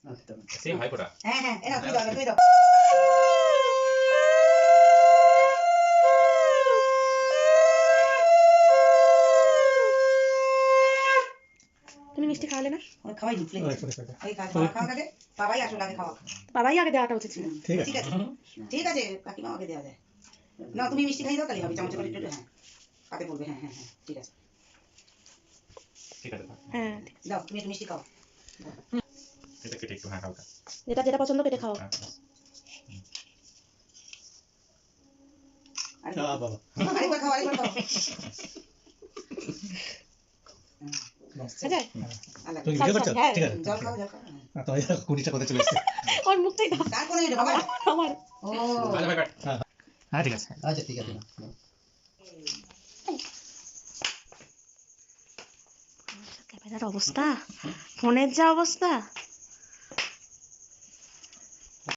Say hi Kota. হ্যাঁ হ্যাঁ এনা তুমি দাও তুমি দাও তুমি মিষ্টি খাওয়ালে না? ওই খাওয়াই দিই প্লেট ওই খাওয়া আগে বাবাই আসলে আগে খাওয়া বাবাই আগে দেওয়াটা উচিত ছিল। ঠিক আছে ঠিক আছে কাকিমা আগে দেওয়া যায় না তুমি মিষ্টি খাই দাও তাহলে হবে চামচ করে একটু হ্যাঁ পাতে পড়বে হ্যাঁ হ্যাঁ হ্যাঁ ঠিক আছে ঠিক আছে হ্যাঁ দাও তুমি একটু মিষ্টি খাও এটা কেটে একটু হ্যাঁ হালকা যেটা যেটা পছন্দ কেটে খাও। আরেকবার খাও আরেকবার খাও আচ্ছা তুমি ভিডিও করছো? হ্যাঁ ঠিক আছে। জল খাও জল খাও তো এই কুড়িটা কথা চলে এসেছে। ওর মুখটাই দাও। তারপরে এটা বাবা আমার ও আচ্ছা ভাই কাট হ্যাঁ ঠিক আছে আচ্ছা ঠিক আছে ক্যামেরার অবস্থা, ফোনের যা অবস্থা।